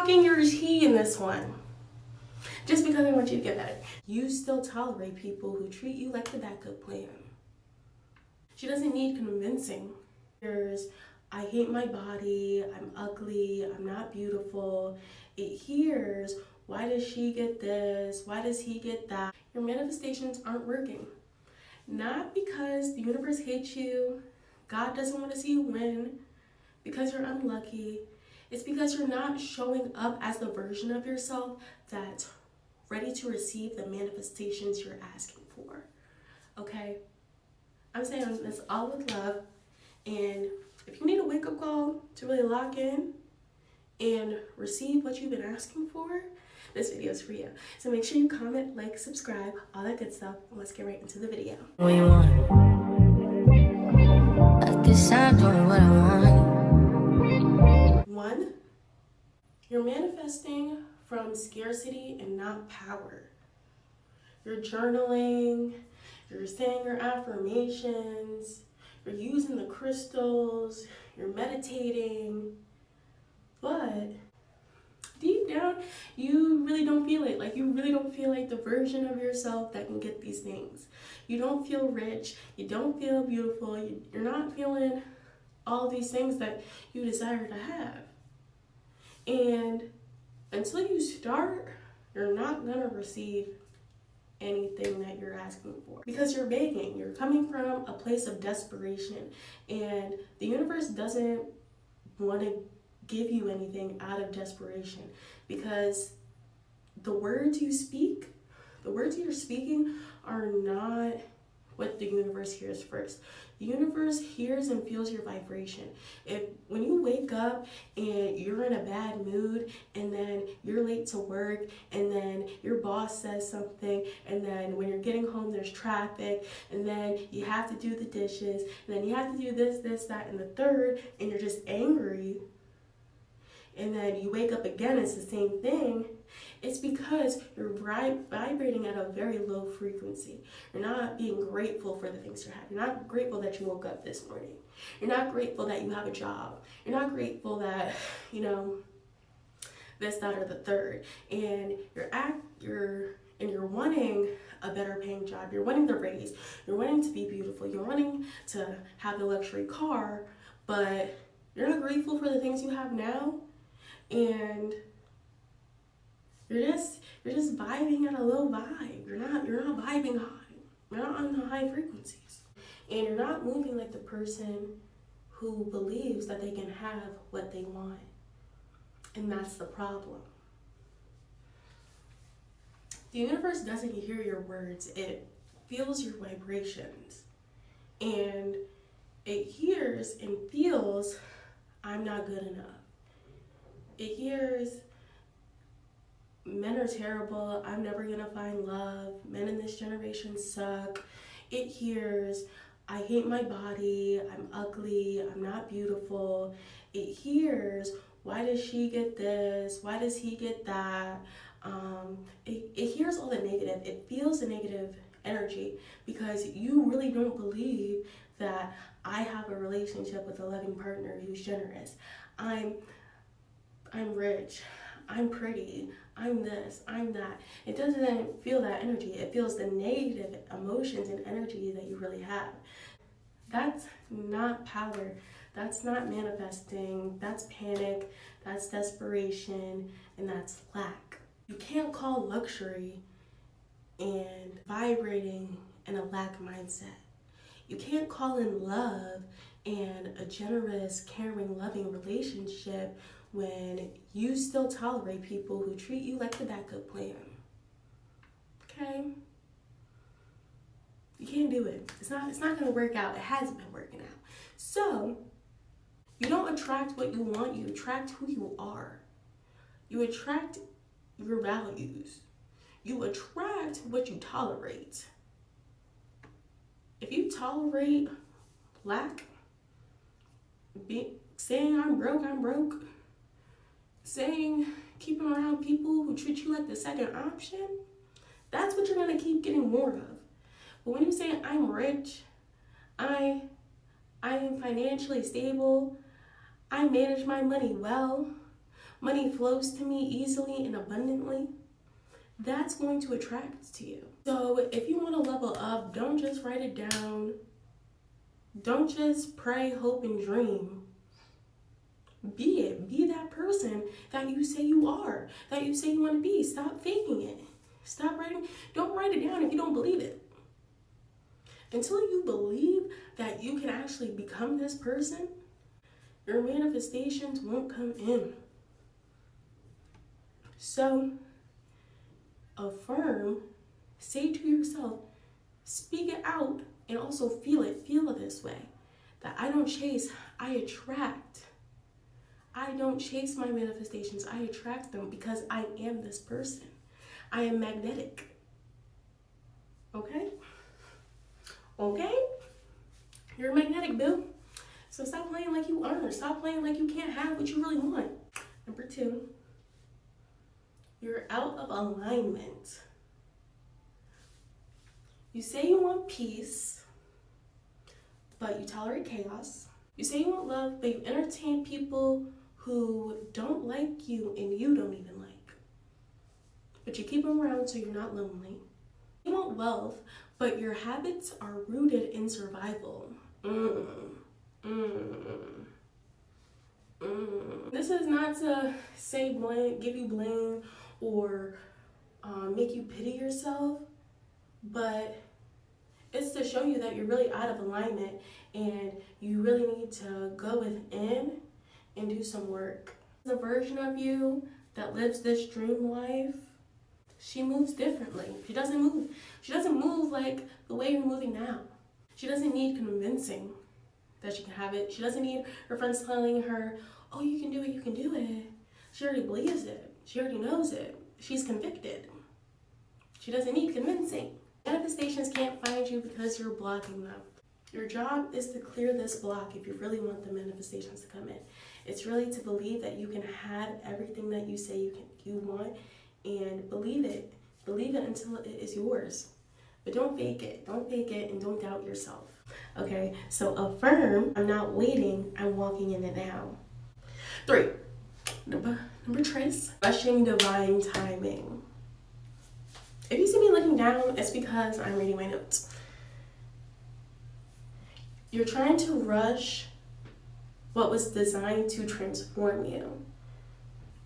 talking your tea in this one. Just because I want you to get better. You still tolerate people who treat you like the backup plan. She doesn't need convincing. There's, I hate my body, I'm ugly, I'm not beautiful. It hears, why does she get this? Why does he get that? Your manifestations aren't working. Not because the universe hates you, God doesn't want to see you win, because you're unlucky. It's because you're not showing up as the version of yourself that's ready to receive the manifestations you're asking for. Okay? I'm saying this all with love. And if you need a wake-up call to really lock in and receive what you've been asking for, this video is for you. So make sure you comment, like, subscribe, all that good stuff, and let's get right into the video. What you want? I guess I'm doing what I want. 1, you're manifesting from scarcity and not power. You're journaling, you're saying your affirmations, you're using the crystals, you're meditating, but deep down, you really don't feel it. Like, you really don't feel like the version of yourself that can get these things. You don't feel rich, you don't feel beautiful, you're not feeling all these things that you desire to have. And until you start, you're not gonna receive anything that you're asking for, because you're begging. You're coming from a place of desperation, and the universe doesn't want to give you anything out of desperation, because the words you speak, the words you're speaking are not what the universe hears first. The universe hears and feels your vibration. When you wake up and you're in a bad mood, and then you're late to work, and then your boss says something, and then when you're getting home there's traffic, and then you have to do the dishes, and then you have to do this, that, and the third, and you're just angry, and then you wake up again, it's the same thing. It's because you're vibrating at a very low frequency. You're not being grateful for the things you have. You're not grateful that you woke up this morning. You're not grateful that you have a job. You're not grateful that, this, that, or the third. And you're wanting a better paying job. You're wanting the raise. You're wanting to be beautiful. You're wanting to have the luxury car, but you're not grateful for the things you have now. And you're just vibing at a low vibe. You're not vibing high. You're not on the high frequencies. And you're not moving like the person who believes that they can have what they want. And that's the problem. The universe doesn't hear your words. It feels your vibrations. And it hears and feels, I'm not good enough. It hears, men are terrible, I'm never gonna find love, men in this generation suck. It hears, I hate my body, I'm ugly, I'm not beautiful. It hears, why does she get this? Why does he get that? It hears all the negative. It feels the negative energy, because you really don't believe that I have a relationship with a loving partner who's generous. I'm rich, I'm pretty, I'm this, I'm that. It doesn't feel that energy. It feels the negative emotions and energy that you really have. That's not power. That's not manifesting. That's panic. That's desperation. And that's lack. You can't call luxury and vibrating in a lack mindset. You can't call in love and a generous, caring, loving relationship when you still tolerate people who treat you like the backup plan. Okay? You can't do it. It's not gonna work out. It hasn't been working out. So, you don't attract what you want, you attract who you are. You attract your values. You attract what you tolerate. If you tolerate lack, saying I'm broke, saying keeping around people who treat you like the second option, that's what you're gonna keep getting more of. But when you say I'm rich, I am financially stable, I manage my money well, money flows to me easily and abundantly, that's going to attract to you. So if you want to level up, don't just write it down. Don't just pray, hope, and dream. Be it. Be that person that you say you are, that you say you want to be. Stop faking it. Stop writing. Don't write it down if you don't believe it. Until you believe that you can actually become this person, your manifestations won't come in. So, affirm, say to yourself, speak it out, and also feel it this way. That I don't chase, I attract. I don't chase my manifestations, I attract them because I am this person. I am magnetic. Okay? Okay? You're magnetic, boo. So stop playing like you aren't. Stop playing like you can't have what you really want. Number 2, you're out of alignment. You say you want peace, but you tolerate chaos. You say you want love, but you entertain people who don't like you and you don't even like. But you keep them around so you're not lonely. You want wealth, but your habits are rooted in survival. This is not to say blame, give you blame, or make you pity yourself, but it's to show you that you're really out of alignment and you really need to go within and do some work. The version of you that lives this dream life, she moves differently. She doesn't move like the way you're moving now. She doesn't need convincing that she can have it. She doesn't need her friends telling her, oh, you can do it, you can do it. She already believes it. She already knows it. She's convicted. She doesn't need convincing. Manifestations can't find you because you're blocking them. Your job is to clear this block if you really want the manifestations to come in. It's really to believe that you can have everything that you say you want, and believe it. Believe it until it is yours. But don't fake it. Don't fake it, and don't doubt yourself. Okay, so affirm, I'm not waiting, I'm walking in it now. 3, number trace, rushing divine timing. If you see me looking down, it's because I'm reading my notes. You're trying to rush what was designed to transform you.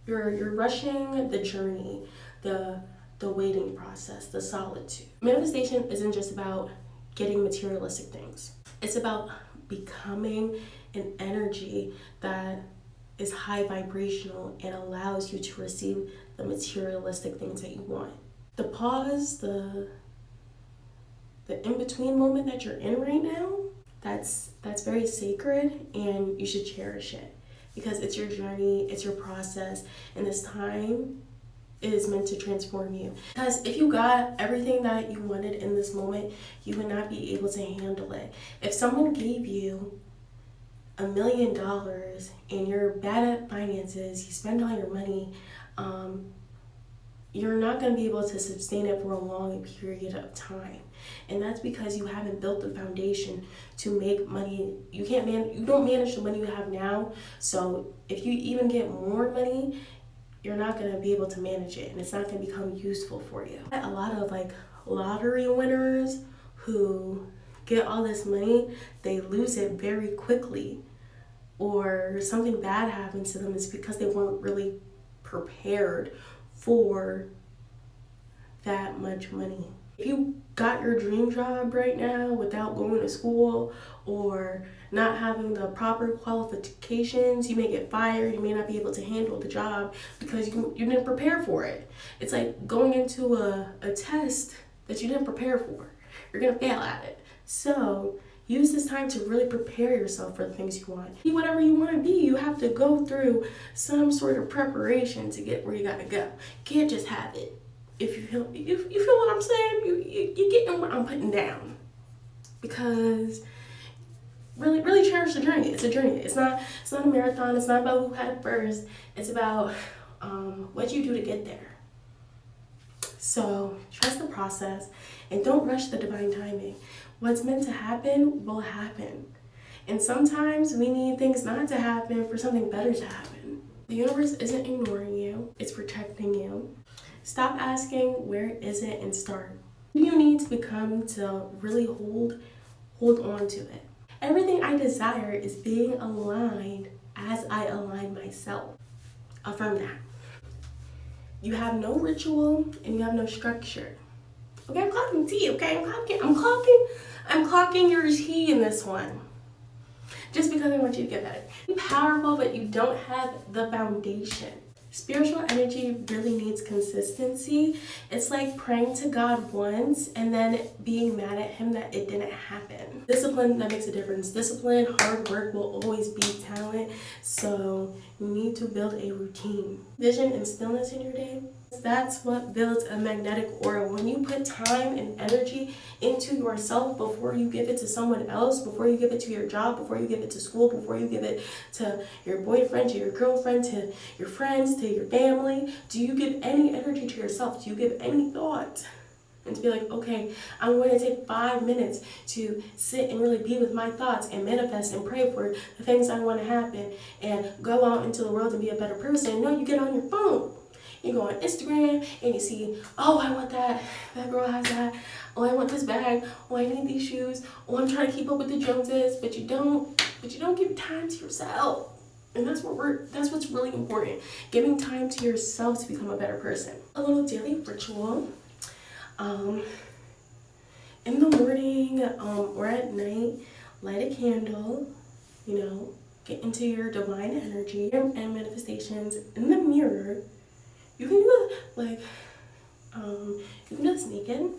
You're rushing the journey, the waiting process, the solitude. Manifestation isn't just about getting materialistic things. It's about becoming an energy that is high vibrational and allows you to receive the materialistic things that you want. The pause, the in-between moment that you're in right now, that's very sacred, and you should cherish it because it's your journey, it's your process, and this time is meant to transform you. Because if you got everything that you wanted in this moment, you would not be able to handle it. If someone gave you $1 million and you're bad at finances, you spend all your money, you're not going to be able to sustain it for a long period of time. And that's because you haven't built the foundation to make money. You don't manage the money you have now. So if you even get more money, you're not going to be able to manage it, and it's not going to become useful for you. A lot of lottery winners who get all this money, they lose it very quickly, or something bad happens to them. Is because they weren't really prepared for that much money. If you got your dream job right now without going to school or not having the proper qualifications, you may get fired. You may not be able to handle the job because you didn't prepare for it. It's like going into a test that you didn't prepare for. You're gonna fail at it. So use this time to really prepare yourself for the things you want. Be whatever you want to be. You have to go through some sort of preparation to get where you gotta go. You can't just have it. If you feel what I'm saying, you getting what I'm putting down. Because really cherish the journey. It's a journey. It's not a marathon. It's not about who had it first. It's about what you do to get there. So trust the process and don't rush the divine timing. What's meant to happen will happen. And sometimes we need things not to happen for something better to happen. The universe isn't ignoring you, it's protecting you. Stop asking where is it and start. You need to become to really hold on to it. Everything I desire is being aligned as I align myself. Affirm that. You have no ritual and you have no structure. Okay, I'm clocking T, okay? I'm clocking your T in this one. Just because I want you to get better. You're powerful, but you don't have the foundation. Spiritual energy really needs consistency. It's like praying to God once and then being mad at him that it didn't happen. Discipline, that makes a difference. Discipline, hard work will always beat talent. So you need to build a routine. Vision and stillness in your day. That's what builds a magnetic aura. When you put time and energy into yourself before you give it to someone else, before you give it to your job, before you give it to school, before you give it to your boyfriend, to your girlfriend, to your friends, to your family, do you give any energy to yourself? Do you give any thought? And to be like, okay, I'm going to take 5 minutes to sit and really be with my thoughts and manifest and pray for the things I want to happen and go out into the world and be a better person. No, you get on your phone. You go on Instagram and you see, oh, I want that. That girl has that. Oh, I want this bag. Oh, I need these shoes. Oh, I'm trying to keep up with the Joneses, but you don't give time to yourself. And that's what's really important. Giving time to yourself to become a better person. A little daily ritual. In the morning or at night, light a candle, get into your divine energy and manifestations in the mirror. You can do that you can do this naked.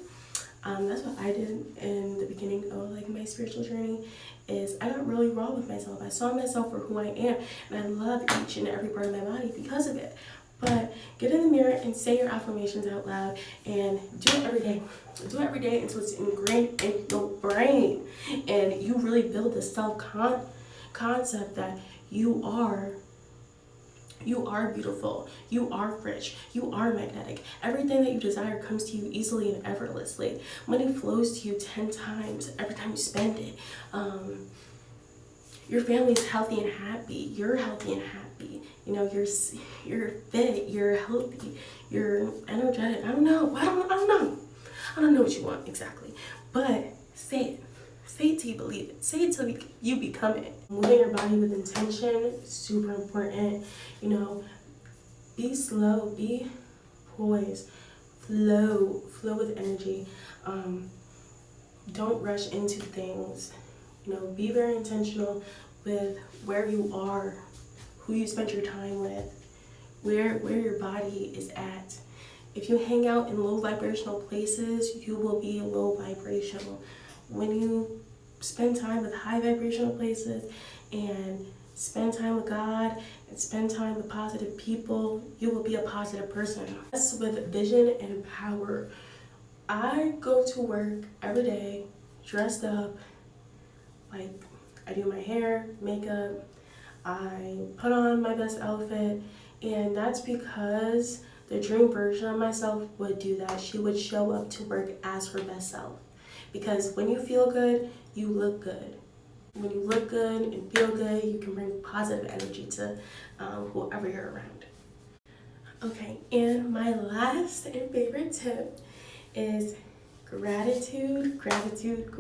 That's what I did in the beginning of my spiritual journey. Is I got really raw with myself. I saw myself for who I am, and I love each and every part of my body because of it. But get in the mirror and say your affirmations out loud, and do it every day. Do it every day until it's ingrained in your brain, and you really build the concept that you are beautiful, you are rich, you are magnetic. Everything that you desire comes to you easily and effortlessly. Money flows to you 10 times every time you spend it. Your family's healthy and happy. You're healthy and happy. You're fit, you're healthy, you're energetic. I don't know what you want exactly, but say it. Say it till you believe it. Say it till you become it. Moving your body with intention, super important. Be slow, be poised, flow with energy. Don't rush into things. Be very intentional with where you are, who you spend your time with, where your body is at. If you hang out in low vibrational places, you will be low vibrational. When you spend time with high vibrational places and spend time with God and spend time with positive people, you will be a positive person. That's with vision and power. I go to work every day dressed up, I do my hair, makeup, I put on my best outfit, and that's because the dream version of myself would do that. She would show up to work as her best self. Because when you feel good, you look good. When you look good and feel good, you can bring positive energy to whoever you're around. Okay, and my last and favorite tip is gratitude. Gratitude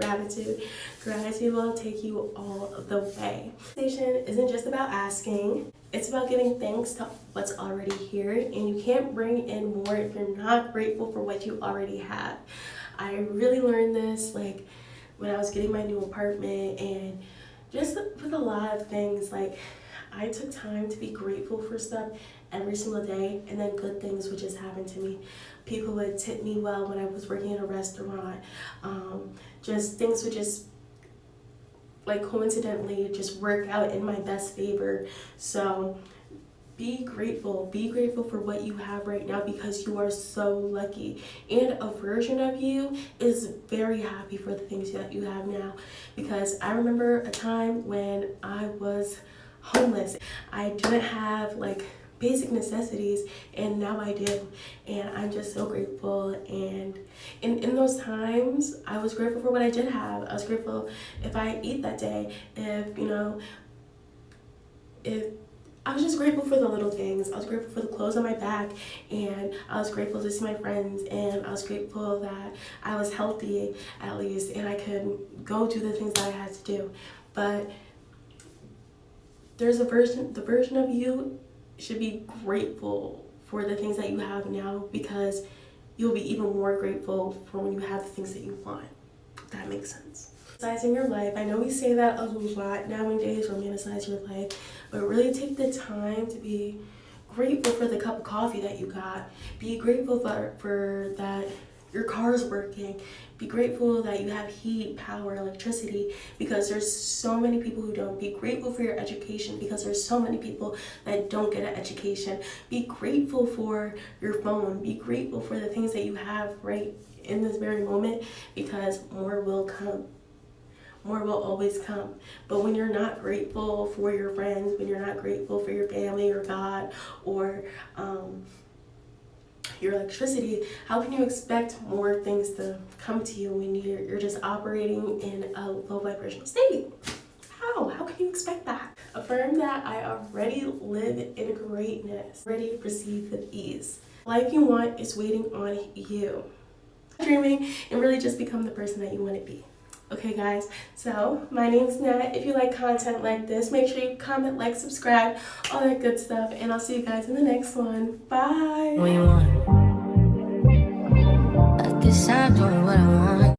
will take you all the way. Meditation isn't just about asking. It's about giving thanks to what's already here, and you can't bring in more if you're not grateful for what you already have. I really learned this when I was getting my new apartment, and just with a lot of things, I took time to be grateful for stuff every single day, and then good things would just happen to me. People would tip me well when I was working in a restaurant. Just things would just coincidentally just work out in my best favor. So be grateful for what you have right now, because you are so lucky, and a version of you is very happy for the things that you have now. Because I remember a time when I was homeless. I didn't have basic necessities, and now I do, and I'm just so grateful. And in those times, I was grateful for what I did have. I was grateful if I eat that day, if I was just grateful for the little things. I was grateful for the clothes on my back, and I was grateful to see my friends, and I was grateful that I was healthy at least, and I could go do the things that I had to do. But there's the version of you should be grateful for the things that you have now, because you'll be even more grateful for when you have the things that you want. If that makes sense. Romanticizing your life. I know we say that a lot nowadays, romanticize your life, but really take the time to be grateful for the cup of coffee that you got. Be grateful for that your car's working. Be grateful that you have heat, power, electricity, because there's so many people who don't. Be grateful for your education, because there's so many people that don't get an education. Be grateful for your phone. Be grateful for the things that you have right in this very moment, because more will come. More will always come. But when you're not grateful for your friends, when you're not grateful for your family or God or your electricity, how can you expect more things to come to you when you're just operating in a low vibrational state? How can you expect that? Affirm that I already live in greatness, ready to proceed with ease. Life you want is waiting on you. Dreaming and really just become the person that you want to be. Okay guys, so my name's Nat. If you like content like this, make sure you comment, like, subscribe, all that good stuff, and I'll see you guys in the next one. Bye! What you want? I guess I'm doing what I want.